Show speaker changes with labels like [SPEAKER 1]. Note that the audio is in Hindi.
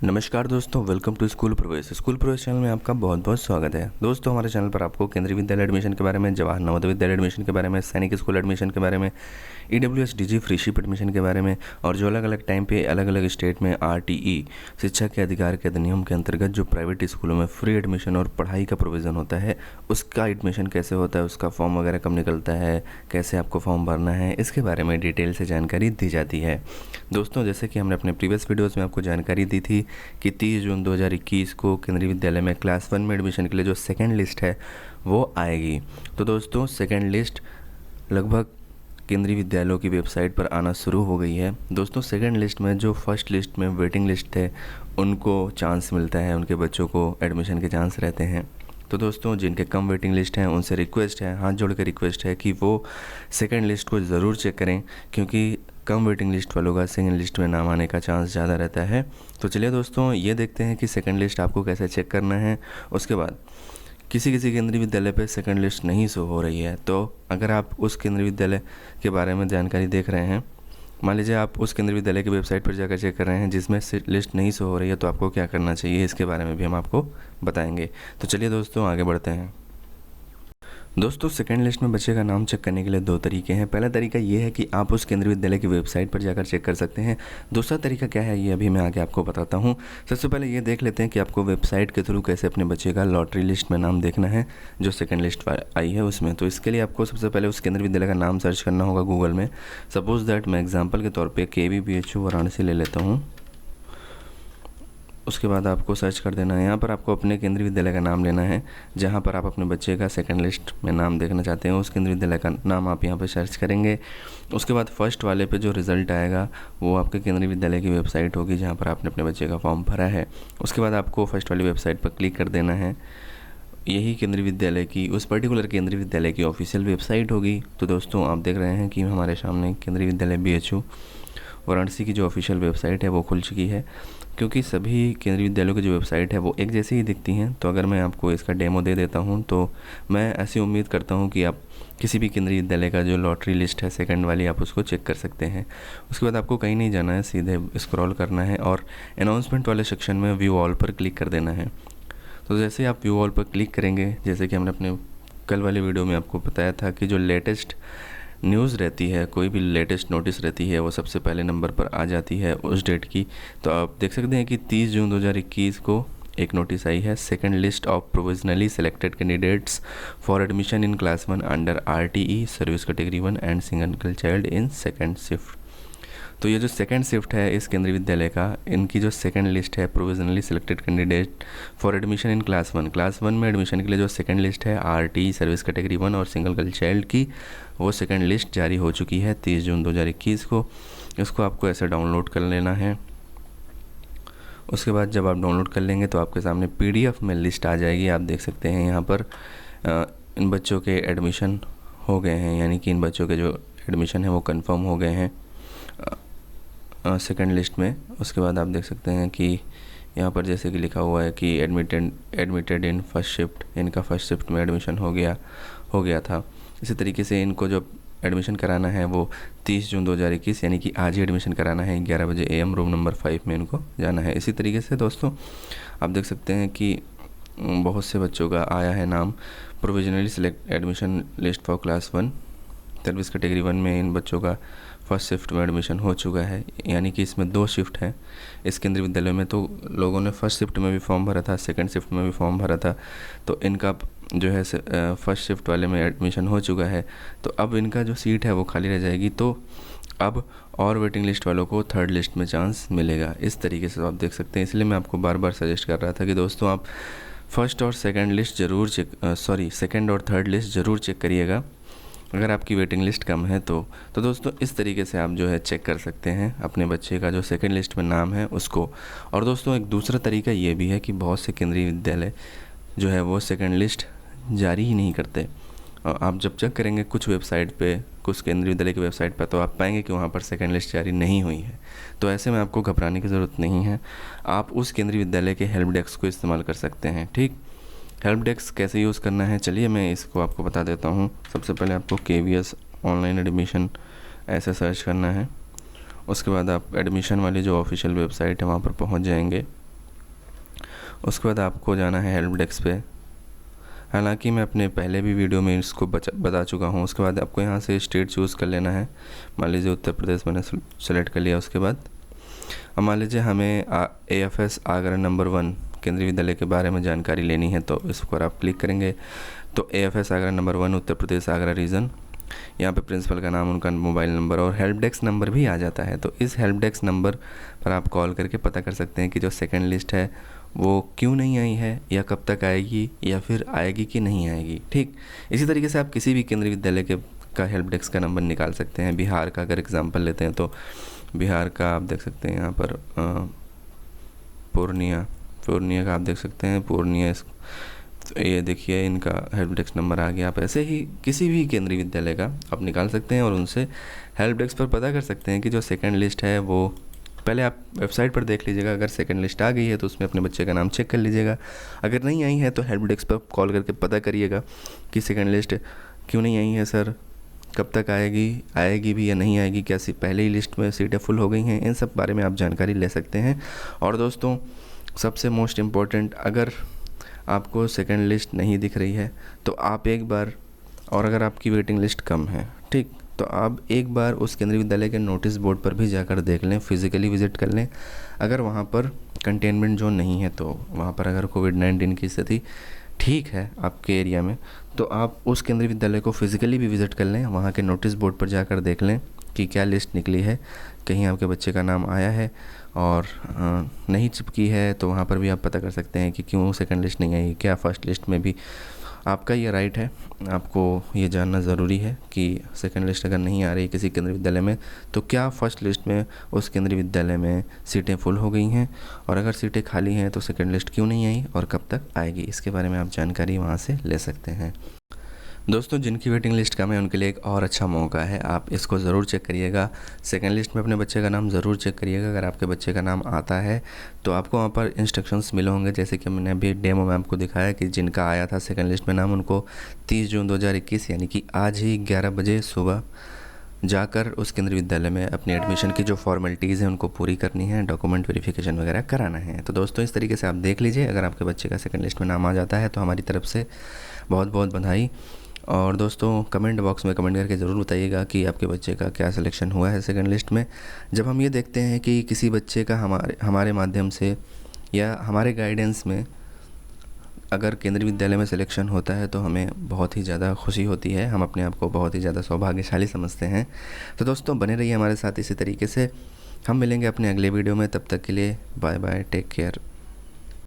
[SPEAKER 1] नमस्कार दोस्तों, वेलकम टू स्कूल प्रवेश। स्कूल प्रवेश चैनल में आपका बहुत बहुत स्वागत है। दोस्तों, हमारे चैनल पर आपको केंद्रीय विद्यालय एडमिशन के बारे में, जवाहर नवोदय विद्यालय एडमिशन के बारे में, सैनिक स्कूल एडमिशन के बारे में, EWS DG फ्रीशिप एडमिशन के बारे में और जो अलग अलग टाइम पे अलग अलग स्टेट में RTE शिक्षा के अधिकार के अधिनियम के अंतर्गत जो प्राइवेट स्कूलों में फ्री एडमिशन और पढ़ाई का प्रोविज़न होता है, उसका एडमिशन कैसे होता है, उसका फॉर्म वगैरह कब निकलता है, कैसे आपको फॉर्म भरना है, इसके बारे में डिटेल से जानकारी दी जाती है। दोस्तों, जैसे कि हमने अपने प्रीवियस वीडियोज़ में आपको जानकारी दी थी कि 30 जून 2021 को केंद्रीय विद्यालय में क्लास 1 में एडमिशन के लिए जो सेकेंड लिस्ट है वो आएगी। तो दोस्तों, सेकेंड लिस्ट लगभग केंद्रीय विद्यालयों की वेबसाइट पर आना शुरू हो गई है। दोस्तों, सेकेंड लिस्ट में जो फर्स्ट लिस्ट में वेटिंग लिस्ट थे उनको चांस मिलता है, उनके बच्चों को एडमिशन के चांस रहते हैं। तो दोस्तों, जिनके कम वेटिंग लिस्ट हैं उनसे रिक्वेस्ट है, हाथ जोड़ कर रिक्वेस्ट है कि वो सेकेंड लिस्ट को ज़रूर चेक करें, क्योंकि कम वेटिंग लिस्ट वालों का सेकेंड लिस्ट में नाम आने का चांस ज़्यादा रहता है। तो चलिए दोस्तों, ये देखते हैं कि सेकेंड लिस्ट आपको कैसे चेक करना है। उसके बाद किसी केंद्रीय विद्यालय पे सेकंड लिस्ट नहीं शो हो रही है, तो अगर आप उस केंद्रीय विद्यालय के बारे में जानकारी देख रहे हैं, मान लीजिए आप उस केंद्रीय विद्यालय की वेबसाइट पर जाकर चेक कर रहे हैं जिसमें लिस्ट नहीं शो हो रही है, तो आपको क्या करना चाहिए इसके बारे में भी हम आपको बताएंगे। तो चलिए दोस्तों, आगे बढ़ते हैं। दोस्तों, सेकंड लिस्ट में बच्चे का नाम चेक करने के लिए दो तरीके हैं। पहला तरीका ये है कि आप उस केंद्रीय विद्यालय की वेबसाइट पर जाकर चेक कर सकते हैं। दूसरा तरीका क्या है, ये अभी मैं आगे आपको बताता हूँ। सबसे पहले ये देख लेते हैं कि आपको वेबसाइट के थ्रू कैसे अपने बच्चे का लॉटरी लिस्ट में नाम देखना है, जो सेकंड लिस्ट आई है उसमें। तो इसके लिए आपको सबसे पहले उस केंद्रीय विद्यालय का नाम सर्च करना होगा गूगल में। सपोज दैट मैं एग्जाम्पल के तौर पर KVBHU वाराणसी ले लेता हूँ। उसके बाद आपको सर्च कर देना है। यहाँ पर आपको अपने केंद्रीय विद्यालय का नाम लेना है, जहाँ पर आप अपने बच्चे का सेकंड लिस्ट में नाम देखना चाहते हैं, उस केंद्रीय विद्यालय का नाम आप यहाँ पर सर्च करेंगे। उसके बाद फर्स्ट वाले पे जो रिज़ल्ट आएगा वो आपके केंद्रीय विद्यालय की वेबसाइट होगी जहाँ पर आपने अपने बच्चे का फॉर्म भरा है। उसके बाद आपको फर्स्ट वाली वेबसाइट पर क्लिक कर देना है। यही केंद्रीय विद्यालय की, उस पर्टिकुलर केंद्रीय विद्यालय की ऑफिशियल वेबसाइट होगी। तो दोस्तों, आप देख रहे हैं कि हमारे सामने केंद्रीय विद्यालय BHU वाराणसी की जो ऑफिशियल वेबसाइट है वो खुल चुकी है। क्योंकि सभी केंद्रीय विद्यालयों की जो वेबसाइट है वो एक जैसी ही दिखती हैं, तो अगर मैं आपको इसका डेमो दे देता हूं, तो मैं ऐसी उम्मीद करता हूं कि आप किसी भी केंद्रीय विद्यालय का जो लॉटरी लिस्ट है सेकंड वाली, आप उसको चेक कर सकते हैं। उसके बाद आपको कहीं नहीं जाना है, सीधे स्क्रॉल करना है और अनाउंसमेंट वाले सेक्शन में व्यू ऑल पर क्लिक कर देना है। तो जैसे ही आप व्यू ऑल पर क्लिक करेंगे, जैसे कि हमने अपने कल वाले वीडियो में आपको बताया था कि जो लेटेस्ट न्यूज़ रहती है, कोई भी लेटेस्ट नोटिस रहती है, वो सबसे पहले नंबर पर आ जाती है उस डेट की। तो आप देख सकते हैं कि 30 जून 2021 को एक नोटिस आई है, second list of provisionally selected candidates for admission in class 1 under RTE service category 1 and single child in second shift. तो ये जो सेकंड शिफ्ट है इस केंद्रीय विद्यालय का, इनकी जो सेकंड लिस्ट है provisionally selected candidate for admission in class 1 में एडमिशन के लिए जो सेकंड लिस्ट है RTE सर्विस कैटेगरी 1 और सिंगल गर्ल चाइल्ड की, वो सेकंड लिस्ट जारी हो चुकी है 30 जून 2021 को। इसको आपको ऐसे डाउनलोड कर लेना है। उसके बाद जब आप डाउनलोड कर लेंगे तो आपके सामने PDF में लिस्ट आ जाएगी। आप देख सकते हैं यहाँ पर इन बच्चों के एडमिशन हो गए हैं, यानी कि इन बच्चों के जो एडमिशन है वो कंफर्म हो गए हैं सेकंड लिस्ट में। उसके बाद आप देख सकते हैं कि यहाँ पर जैसे कि लिखा हुआ है कि एडमिटेड इन फर्स्ट शिफ्ट, इनका फर्स्ट शिफ्ट में एडमिशन हो गया था। इसी तरीके से इनको जब एडमिशन कराना है वो 30 जून 2021 यानी कि आज ही एडमिशन कराना है, 11 बजे AM रूम नंबर 5 में इनको जाना है। इसी तरीके से दोस्तों, आप देख सकते हैं कि बहुत से बच्चों का आया है नाम provisionally select admission list for class 1 service category 1 में। इन बच्चों का फर्स्ट शिफ्ट में एडमिशन हो चुका है, यानी कि इसमें 2 शिफ्ट हैं इस केंद्रीय विद्यालय में। तो लोगों ने फर्स्ट शिफ्ट में भी फॉर्म भरा था, सेकंड शिफ्ट में भी फॉर्म भरा था, तो इनका जो है फर्स्ट शिफ्ट वाले में एडमिशन हो चुका है। तो अब इनका जो सीट है वो खाली रह जाएगी, तो अब और वेटिंग लिस्ट वालों को थर्ड लिस्ट में चांस मिलेगा। इस तरीके से आप देख सकते हैं। इसलिए मैं आपको बार बार सजेस्ट कर रहा था कि दोस्तों, आप फर्स्ट और सेकंड लिस्ट ज़रूर सेकंड और थर्ड लिस्ट ज़रूर चेक करिएगा अगर आपकी वेटिंग लिस्ट कम है तो दोस्तों, इस तरीके से आप जो है चेक कर सकते हैं अपने बच्चे का जो सेकंड लिस्ट में नाम है उसको। और दोस्तों, एक दूसरा तरीका ये भी है कि बहुत से केंद्रीय विद्यालय जो है वो सेकंड लिस्ट जारी ही नहीं करते। आप जब चेक करेंगे कुछ वेबसाइट पे, कुछ केंद्रीय विद्यालय की वेबसाइट पर, तो आप पाएंगे कि वहाँ पर सेकंड लिस्ट जारी नहीं हुई है। तो ऐसे में आपको घबराने की ज़रूरत नहीं है। आप उस केंद्रीय विद्यालय के हेल्प डेस्क को इस्तेमाल कर सकते हैं। ठीक, हेल्प डेस्क कैसे यूज़ करना है, चलिए मैं इसको आपको बता देता हूँ। सबसे पहले आपको KVS ऑनलाइन एडमिशन ऐसे सर्च करना है। उसके बाद आप एडमिशन वाली जो ऑफिशियल वेबसाइट है वहाँ पर पहुँच जाएंगे। उसके बाद आपको जाना है हेल्प डेस्क पे। हालांकि मैं अपने पहले भी वीडियो में इसको बता चुका हूँ। उसके बाद आपको यहाँ से स्टेट चूज़ कर लेना है। मान लीजिए उत्तर प्रदेश मैंने सेलेक्ट कर लिया। उसके बाद अब मान लीजिए हमें AFS आगरा नंबर 1 केंद्रीय विद्यालय के बारे में जानकारी लेनी है, तो इस पर आप क्लिक करेंगे तो AFS Agra number 1 Uttar Pradesh Agra reason, यहाँ पे प्रिंसिपल का नाम, उनका मोबाइल नंबर और हेल्प डेस्क नंबर भी आ जाता है। तो इस हेल्प डेस्क नंबर पर आप कॉल करके पता कर सकते हैं कि जो सेकंड लिस्ट है वो क्यों नहीं आई है, या कब तक आएगी, या फिर आएगी कि नहीं आएगी। ठीक इसी तरीके से आप किसी भी केंद्रीय विद्यालय का हेल्प डेस्क का नंबर निकाल सकते हैं। बिहार का अगर एग्जांपल लेते हैं तो बिहार का आप देख सकते हैं यहाँ पर पूर्णिया का आप देख सकते हैं पूर्णिया। तो ये देखिए इनका हेल्प डेस्क नंबर आ गया। आप ऐसे ही किसी भी केंद्रीय विद्यालय का आप निकाल सकते हैं और उनसे हेल्प डेस्क पर पता कर सकते हैं कि जो सेकंड लिस्ट है वो, पहले आप वेबसाइट पर देख लीजिएगा, अगर सेकंड लिस्ट आ गई है तो उसमें अपने बच्चे का नाम चेक कर लीजिएगा। अगर नहीं आई है तो हेल्प डेस्क पर कॉल करके पता करिएगा कि सेकंड लिस्ट क्यों नहीं आई है सर, कब तक आएगी भी या नहीं आएगी, क्या पहले ही लिस्ट में सीटें फुल हो गई हैं। इन सब बारे में आप जानकारी ले सकते हैं। और दोस्तों सबसे मोस्ट इम्पॉर्टेंट, अगर आपको सेकंड लिस्ट नहीं दिख रही है तो आप एक बार, और अगर आपकी वेटिंग लिस्ट कम है, ठीक, तो आप एक बार उस केंद्रीय विद्यालय के नोटिस बोर्ड पर भी जाकर देख लें, फिज़िकली विज़िट कर लें। अगर वहाँ पर कंटेनमेंट जोन नहीं है, तो वहाँ पर अगर कोविड-19 की स्थिति ठीक है आपके एरिया में, तो आप उस केंद्रीय विद्यालय को फिज़िकली भी विज़िट कर लें, वहाँ के नोटिस बोर्ड पर जाकर देख लें कि क्या लिस्ट निकली है, कहीं आपके बच्चे का नाम आया है। और नहीं चिपकी है तो वहाँ पर भी आप पता कर सकते हैं कि क्यों सेकंड लिस्ट नहीं आई, क्या फ़र्स्ट लिस्ट में भी। आपका ये राइट है, आपको ये जानना ज़रूरी है कि सेकंड लिस्ट अगर नहीं आ रही किसी केंद्रीय विद्यालय में तो क्या फ़र्स्ट लिस्ट में उस केंद्रीय विद्यालय में सीटें फुल हो गई हैं, और अगर सीटें खाली हैं तो सेकंड लिस्ट क्यों नहीं आई और कब तक आएगी, इसके बारे में आप जानकारी वहाँ से ले सकते हैं। दोस्तों जिनकी वेटिंग लिस्ट कम है उनके लिए एक और अच्छा मौका है, आप इसको ज़रूर चेक करिएगा। सेकंड लिस्ट में अपने बच्चे का नाम ज़रूर चेक करिएगा। अगर आपके बच्चे का नाम आता है तो आपको वहाँ पर इंस्ट्रक्शंस मिले होंगे, जैसे कि मैंने अभी डेमो में आपको दिखाया कि जिनका आया था सेकंड लिस्ट में नाम, उनको 30 जून 2021 यानी कि आज ही 11 बजे सुबह जाकर उस केंद्रीय विद्यालय में अपनी एडमिशन की जो फॉर्मेलिटीज़ हैं उनको पूरी करनी है, डॉक्यूमेंट वेरिफिकेशन वगैरह कराना है। तो दोस्तों इस तरीके से आप देख लीजिए, अगर आपके बच्चे का सेकंड लिस्ट में नाम आ जाता है तो हमारी तरफ से बहुत बहुत बधाई। और दोस्तों कमेंट बॉक्स में कमेंट करके ज़रूर बताइएगा कि आपके बच्चे का क्या सिलेक्शन हुआ है सेकंड लिस्ट में। जब हम ये देखते हैं कि किसी बच्चे का हमारे माध्यम से या हमारे गाइडेंस में अगर केंद्रीय विद्यालय में सिलेक्शन होता है तो हमें बहुत ही ज़्यादा खुशी होती है, हम अपने आप को बहुत ही ज़्यादा सौभाग्यशाली समझते हैं। तो दोस्तों बने रहिए हमारे साथ इसी तरीके से। हम मिलेंगे अपने अगले वीडियो में, तब तक के लिए बाय बाय, टेक केयर।